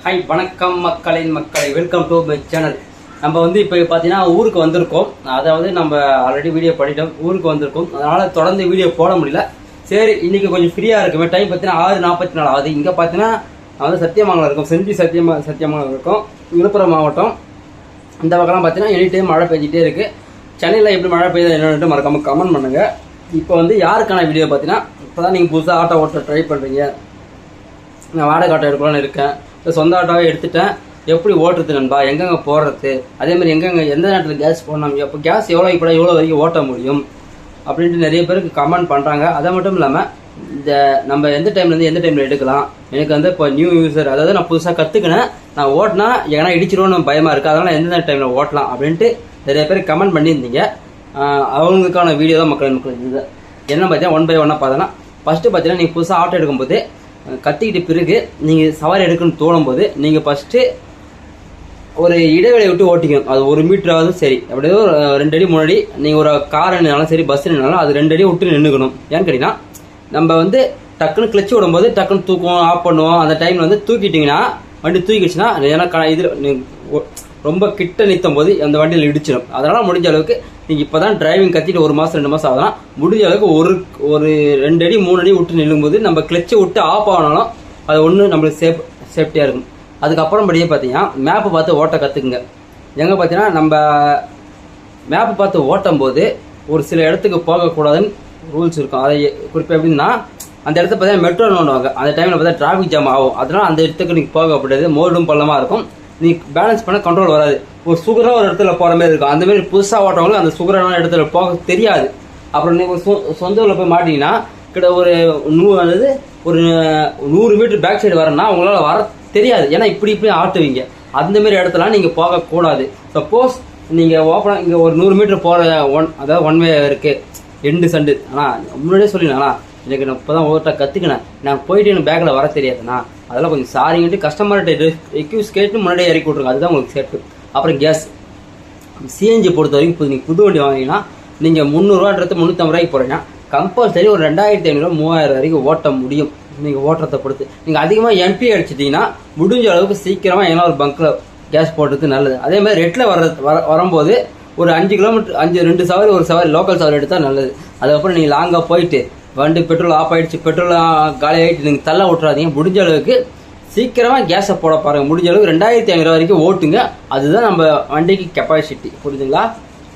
Hi வணக்கம் மக்களை welcome to my channel. நம்ம இப்போ பார்த்தீங்கன்னா ஊருக்கு வந்திருக்கோம். அதாவது நம்ம ஆல்ரெடி வீடியோ பண்ணிட்டோம், ஊருக்கு வந்திருக்கோம். அதனால் தொடர்ந்து வீடியோ போட முடியல. சரி, இன்னைக்கு கொஞ்சம் ஃப்ரீயாக இருக்குமே. டைம் பார்த்தீங்கன்னா 6:44 ஆகுது. இங்கே பார்த்தீங்கன்னா சத்தியமங்கலம் இருக்கும், செஞ்சி சத்தியமங்கலம் இருக்கும், விழுப்புரம் மாவட்டம். இந்த பக்கம்லாம் பார்த்தீங்கன்னா எனி டைம் மழை பெஞ்சிட்டே இருக்குது. சென்னையில் எப்படி மழை பெய்யுது என்னென்னு மறக்காமல் கமெண்ட் பண்ணுங்கள். இப்போ யாருக்கான வீடியோ பார்த்தீங்கன்னா, இப்போ தான் நீங்கள் புதுசாக ஆட்டோ ஓட்ட ட்ரை பண்ணுறீங்க. நான் வாடகை ஆட்டோ எடுக்கலான்னு இருக்கேன், சொந்த ஆட்டோவே எடுத்துட்டேன். எப்படி ஓட்டுறது நண்பா, எங்கெங்கே போடுறது, அதேமாதிரி எங்கெங்கே எந்த நேரத்தில் கேஸ் போடணும், இப்போ கேஸ் எவ்வளோ வரைக்கும் ஓட்ட முடியும் அப்படின்ட்டு நிறைய பேருக்கு கமெண்ட் பண்ணுறாங்க. அதை மட்டும் இல்லாமல் இந்த நம்ம எந்த டைம்லேருந்து எந்த டைமில் எடுக்கலாம். எனக்கு இப்போ நியூ யூஸர், அதாவது நான் புதுசாக கற்றுக்கினேன், நான் ஓட்டினா ஏன்னா இடிச்சிருவோன்னு பயமாக இருக்குது, அதனால் எந்த டைமில் ஓட்டலாம் அப்படின்ட்டு நிறைய பேர் கமெண்ட் பண்ணியிருந்தீங்க. அவங்களுக்கான வீடியோ தான் மக்கள் இருந்தது. என்ன பார்த்தீங்கன்னா 1 by 1 பார்த்தோன்னா, ஃபஸ்ட்டு பார்த்தீங்கன்னா நீங்கள் புதுசாக ஆட்டோ எடுக்கும்போது கற்றுக்கிட்ட பிறகு நீங்கள் சவாரி எடுக்கணும்னு தோணும்போது நீங்கள் ஃபஸ்ட்டு ஒரு இடைவெளி விட்டு ஓட்டிக்கணும். அது 1 மீட்டராவது சரி, அப்படியே ஒரு 2 அடி 3 அடி. நீங்கள் ஒரு கார் நின்னாலும் சரி, பஸ் நின்னாலும் அது 2 அடி விட்டு நின்றுக்கணும். ஏன்னு கேட்டிங்கன்னா, நம்ம டக்குன்னு கிளச்சு விடும்போது டக்குன்னு தூக்குவோம், ஆஃப் பண்ணுவோம். அந்த டைமில் தூக்கிட்டிங்கன்னா வண்டி தூக்கிடுச்சுன்னா, ஏன்னா இதில் ரொம்ப கிட்ட நிறுத்தும் போது அந்த வண்டியில் இடிச்சிடும். அதனால் முடிஞ்ச அளவுக்கு நீங்கள் இப்போ தான் டிரைவிங் கற்றிட்டு 1 மாதம் 2 மாதம் ஆகுதுன்னா, முடிஞ்ச அளவுக்கு ஒரு 2 அடி 3 அடி விட்டு நில்லும்போது நம்ம கிளச்சை விட்டு ஆஃப் ஆனாலும் அது ஒன்று நம்மளுக்கு சேஃப்டியாக இருக்கும். அதுக்கப்புறம் படியே பார்த்தீங்கன்னா மேப்பை பார்த்து ஓட்ட கற்றுக்குங்க. எங்கே பார்த்தீங்கன்னா, நம்ம மேப்பை பார்த்து ஓட்டும் போது ஒரு சில இடத்துக்கு போகக்கூடாதுன்னு ரூல்ஸ் இருக்கும். அதை குறிப்பாக எப்படின்னா, அந்த இடத்த பார்த்தீங்கன்னா மெட்ரோ நோண்டுவாங்க. அந்த டைமில் பார்த்தா டிராஃபிக் ஜாம் ஆகும். அதனால் அந்த இடத்துக்கு நீங்கள் போகக்கூடாது. மோடும் பள்ளமாக இருக்கும், நீ பேலன்ஸ் பண்ண கண்ட்ரோல் வராது. ஒரு சுகராக ஒரு இடத்துல போகிற மாதிரி இருக்கும். அந்தமாரி புதுசாக ஓட்டவங்களும் அந்த சுகரான இடத்துல போக தெரியாது. அப்புறம் நீங்கள் சொந்த ஊரில் போய் மாட்டிங்கன்னா கிட்ட ஒரு 100 மீட்டர் பேக் சைடு வரேன்னா உங்களால் வர தெரியாது. ஏன்னா இப்படி ஆட்டுவீங்க. அந்தமாரி இடத்துலாம் நீங்கள் போகக்கூடாது. சப்போஸ் நீங்கள் ஓப்பனாக இங்கே ஒரு 100 மீட்டர் போகிற அதாவது 1 வே இருக்குது, 2 சண்டு. ஆனால் முன்னாடியே சொல்லிடுண்ணா, எனக்கு நான் இப்போ தான் ஓட்ட கற்றுக்கினேன், நான் போயிட்டு எனக்கு பேக்கில் வர தெரியாதுண்ணா, அதெல்லாம் கொஞ்சம் சாரிங்கிட்டு கஸ்டமர்கிட்ட எக்யூஸ் கேட்டு முன்னாடியே இறக்கி விட்ருங்க. அதுதான் உங்களுக்கு சேஃப்டி. அப்புறம் கேஸ் சிஎன்ஜி பொறுத்த வரைக்கும் நீங்கள் புது வண்டி வாங்கினீங்கன்னா நீங்கள் 300 350 ரூபாய்க்கு போகிறீங்கன்னா கம்பல்சரி ஒரு 2500 3000 வரைக்கும் ஓட்ட முடியும். நீங்கள் ஓட்டுறதை பொறுத்து. நீங்கள் அதிகமாக எம்பி அடிச்சிட்டிங்கன்னா முடிஞ்ச அளவுக்கு சீக்கிரமாக ஏன்னா ஒரு பங்க்கில் கேஸ் போடுறது நல்லது. அதே மாதிரி ரெட்டில் வரும்போது ஒரு 5 கிலோமீட்டர் 2 சவாரி, ஒரு சவாரி லோக்கல் சவாரி எடுத்தால் நல்லது. அதுக்கப்புறம் நீங்கள் லாங்காக போயிட்டு வண்டி பெட்ரோல் ஆஃப் ஆகிடுச்சு, பெட்ரோல் காலி ஆகிட்டு நீங்கள் தள்ள விட்டுறாதீங்க. முடிஞ்ச அளவுக்கு சீக்கிரமாக கேஸை போட பாருங்கள். முடிஞ்ச அளவுக்கு 2500 வரைக்கும் ஓட்டுங்க. அதுதான் நம்ம வண்டிக்கு கெப்பாசிட்டி. புரியுதுங்களா?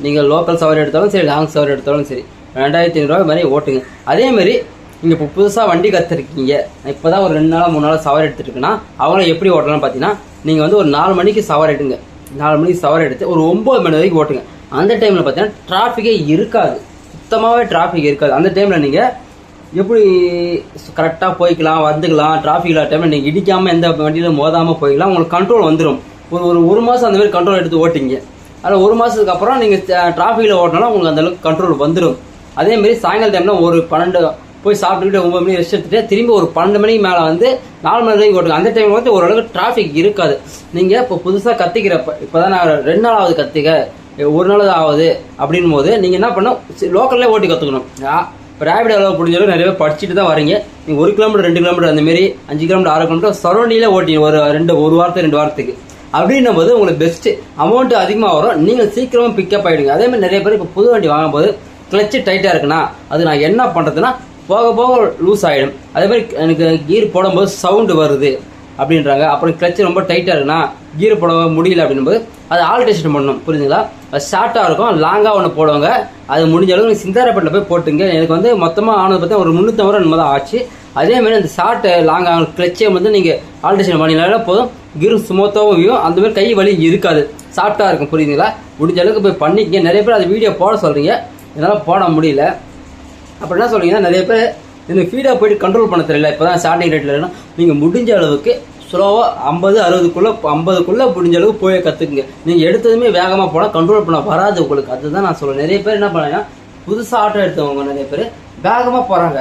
நீங்கள் லோக்கல் சவாரி எடுத்தாலும் சரி, லாங் சவாரி எடுத்தாலும் சரி, 2500 மாதிரி ஓட்டுங்க. அதேமாதிரி நீங்கள் இப்போ புதுசாக வண்டி கற்றுருக்கீங்க, இப்போ தான் ஒரு 2 நாளாக 3 நாளாக சவாரி எடுத்துட்டுருக்குன்னா அவங்கள எப்படி ஓட்டலாம்னு பார்த்தீங்கன்னா, நீங்கள் ஒரு 4 மணிக்கு சவாரி எடுங்க. 4 மணிக்கு சவாரி எடுத்து ஒரு 9 மணி வரைக்கும் ஓட்டுங்க. அந்த டைமில் பார்த்தீங்கன்னா டிராஃபிக்கே இருக்காது, சுத்தமாகவே டிராஃபிக் இருக்காது. அந்த டைமில் நீங்கள் எப்படி கரெக்டாக போய்க்கலாம், வந்துக்கலாம். டிராஃபிக் இல்லாத டைமில் நீங்கள் இடிக்காமல் எந்த வண்டியில் மோதாமல் போய்க்கலாம். உங்களுக்கு கண்ட்ரோல் வந்துடும். ஒரு மாதம் அந்த மாதிரி கண்ட்ரோல் எடுத்து ஓட்டிங்க. அதில் 1 மாதத்துக்கு அப்புறம் நீங்கள் டிராஃபிக்கில் ஓட்டினாலும் உங்களுக்கு அந்தளவுக்கு கண்ட்ரோல் வந்துடும். அதேமாரி சாயங்கால டைமில் ஒரு 12 போய் சாப்பிட்டுக்கிட்டு 9 மணி ரெஸ்ட் எடுத்துகிட்டு திரும்பி ஒரு 12 மணிக்கு மேலே 4 மணி வரைக்கும் ஓட்டுங்க. அந்த டைமில் ஓரளவுக்கு டிராஃபிக் இருக்காது. நீங்கள் இப்போ புதுசாக கற்றுக்கிறப்ப, இப்போ தான் நான் 2 நாளாவது கற்றுக்க, 1 நாள் ஆகுது அப்படின் போது நீங்கள் என்ன பண்ணணும், லோக்கல்லே ஓட்டி கற்றுக்கணும். இப்போ ரேபிட் அளவு முடிஞ்சாலும் நிறைய பேர் படிச்சுட்டு தான் வரீங்க. நீங்கள் 1 கிலோமீட்டர் 2 கிலோமீட்டர் அந்தமாரி 5 கிலோமீட்டர் 6 கிலோமீட்டர் சரௌண்டிங்கில் ஓட்டி ஒரு வாரத்துக்கு 2 வாரத்துக்கு அப்படின்னும் போது உங்களுக்கு பெஸ்ட்டு அமௌண்ட்டு அதிகமாக வரும். நீங்கள் சீக்கிரமாக பிக்கப் ஆகிடுங்க. அதேமாதிரி நிறைய பேர் இப்போ புது வண்டி வாங்கும்போது கிளச்சு டைட்டாக இருக்குன்னா அது நான் என்ன பண்ணுறதுன்னா போக லூஸ் ஆகிடும். அதேமாதிரி எனக்கு கீர் போடும்போது சவுண்டு வருது அப்படின்றாங்க. அப்புறம் கிளச்சு ரொம்ப டைட்டாக இருக்குன்னா கீர் போட முடியல அப்படின்போது அது ஆல்ட்ரேஷன் பண்ணணும். புரியுதுங்களா? அது ஷார்ட்டாக இருக்கும், லாங்காக ஒன்று போடுவாங்க. அது முடிஞ்ச அளவுக்கு சிந்தாரப்பட்டில் போய் போட்டுங்க. எனக்கு மொத்தமாக ஆனது பார்த்தா ஒரு 350 ரூபா நம்ம தான் ஆச்சு. அதேமாதிரி அந்த ஷார்ட்டு லாங்காக கிளச்சை நீங்கள் ஆல்ட்ரேஷன் பண்ணினால போதும், கீர் ஸ்மூத்தாகவும் அந்தமாதிரி கை வலி இருக்காது, சாஃப்டாக இருக்கும். புரியுதுங்களா? முடிஞ்ச அளவுக்கு போய் பண்ணிக்கங்க. நிறைய பேர் அது வீடியோ போட சொல்கிறீங்க, என்னால் போட முடியல. அப்புறம் என்ன சொல்கிறீங்கன்னா, நிறைய பேர் எனக்கு ஃபீடாக போய்ட்டு கண்ட்ரோல் பண்ண தெரியல, இப்போ தான் ஸ்டார்டிங் ரேட்டில் இல்லைன்னா நீங்கள் முடிஞ்ச அளவுக்கு ஸ்லோவாக 50-60க்குள்ளே முடிஞ்ச அளவுக்கு போய் கற்றுக்குங்க. நீங்கள் எடுத்ததுமே வேகமாக போனால் கண்ட்ரோல் பண்ண வராது உங்களுக்கு. அதுதான் நான் சொல்லுவேன். நிறைய பேர் என்ன பண்ணாங்கன்னா, புதுசாக ஆட்டோ எடுத்தவங்க நிறைய பேர் வேகமாக போகிறாங்க.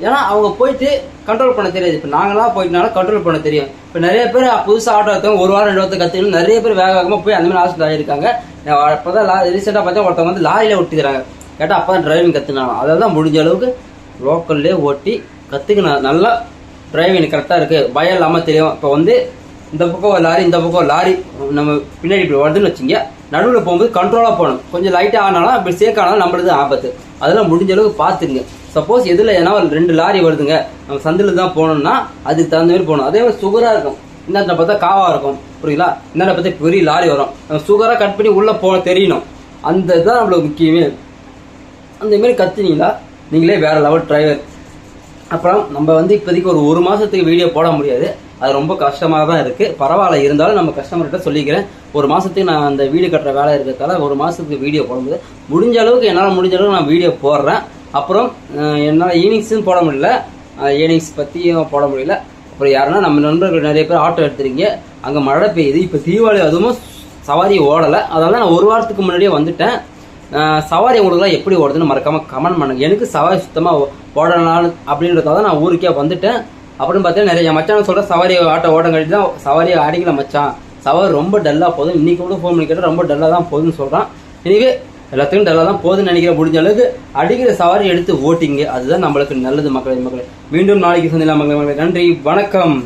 ஏன்னா அவங்க போயிட்டு கண்ட்ரோல் பண்ண தெரியாது. இப்போ நாங்களாம் போயிட்டனால கண்ட்ரோல் பண்ண தெரியும். இப்போ நிறைய பேர் புதுசாக ஆட்டோ எடுத்தவங்க 1 வாரம் 2 வாரத்தை கற்றுக்கணும். நிறைய பேர் வேகமாக போய் அந்தமாதிரி ஹாஸ்பிட்டல் ஆகியிருக்காங்க. அப்போ தான் ரீசெண்டாக பார்த்தா ஒருத்தவங்க லாரியில் விட்டுக்கிறாங்க. கேட்டால் அப்போ தான் டிரைவிங் கற்றுனாலும். அதில் தான் முடிஞ்ச அளவுக்கு லோக்கல்லே ஓட்டி கற்றுக்கணும். நல்லா டிரைவிங் கரெக்டாக இருக்குது, பயம் இல்லாமல் தெரியும். இப்போ இந்த பக்கம் ஒரு லாரி இந்த பக்கம் ஒரு லாரி நம்ம பின்னாடி இப்படி வருதுன்னு வச்சுங்க, நடுவில் போகும்போது கண்ட்ரோலாக போகணும். கொஞ்சம் லைட்டாக ஆனாலும் அப்படி சேர்க்கானாலும் நம்மளுது ஆபத்து. அதெல்லாம் முடிஞ்ச அளவுக்கு பார்த்துங்க. சப்போஸ் எதில் ஏன்னா 2 லாரி வருதுங்க, நம்ம சந்தில் தான் போகணும்னா அதுக்கு தகுந்த மாதிரி போகணும். அதே மாதிரி சுகராக இருக்கும், இந்த பார்த்தா காவா இருக்கும், புரியுங்களா? இந்த பார்த்தா பெரிய லாரி வரும், நம்ம சுகராக கட் பண்ணி உள்ளே போக தெரியணும். அந்த இதுதான் நம்மளுக்கு முக்கியமே. அந்த மாதிரி கற்றுனீங்களா நீங்களே வேற லெவல் டிரைவர். அப்புறம் நம்ம இப்போதைக்கு ஒரு மாதத்துக்கு வீடியோ போட முடியாது, அது ரொம்ப கஷ்டமாக தான் இருக்குது. பரவாயில்ல, இருந்தாலும் நம்ம கஸ்டமர்கிட்ட சொல்லிக்கிறேன், ஒரு மாதத்துக்கு நான் அந்த வீடு கட்டுற வேலை இருக்கிறதால ஒரு மாதத்துக்கு வீடியோ போடும்போது முடிஞ்ச அளவுக்கு என்னால் முடிஞ்ச அளவுக்கு நான் வீடியோ போடுறேன். அப்புறம் என்னால் ஈவினிங்ஸும் போட முடியல, ஈவினிங்ஸ் பற்றியும் போட முடியல. அப்புறம் யாருன்னா நம்ம நண்பர்கள் நிறைய பேர் ஆட்டோ எடுத்துறீங்க, அங்கே மழை பெய்யுது, இப்போ தீபாவளி அதுவும் சவாரி ஓடலை, அதனால நான் ஒரு வாரத்துக்கு முன்னாடியே வந்துட்டேன். சவாரி உங்களுக்குலாம் எப்படி ஓடுதுன்னு மறக்காமல் கமெண்ட் பண்ணுங்க. எனக்கு சவாரி சுத்தமாக ஓடலாம் அப்படின்றதால நான் ஊருக்கே வந்துட்டேன். அப்படின்னு பார்த்தீங்கன்னா நிறைய மச்சான் சொல்கிற சவாரி ஆட்டோ ஓட்டம் கழிட்டு தான் சவாரியை அடிக்கல மச்சான், சவாரி ரொம்ப டல்லாக போதும், இன்றைக்கி கூட ஃபோன் பண்ணி கேட்டால் ரொம்ப டல்லாக தான் போகுதுன்னு சொல்கிறான். எனவே எல்லாத்துக்கும் டல்லாக தான் போகுதுன்னு நினைக்கிற, முடிஞ்ச அளவுக்கு அடிக்கிற சவாரி எடுத்து ஓட்டிங்க, அதுதான் நம்மளுக்கு நல்லது மக்களே. மீண்டும் நாளைக்கு சந்திக்கலாம் மக்களே. நன்றி, வணக்கம்.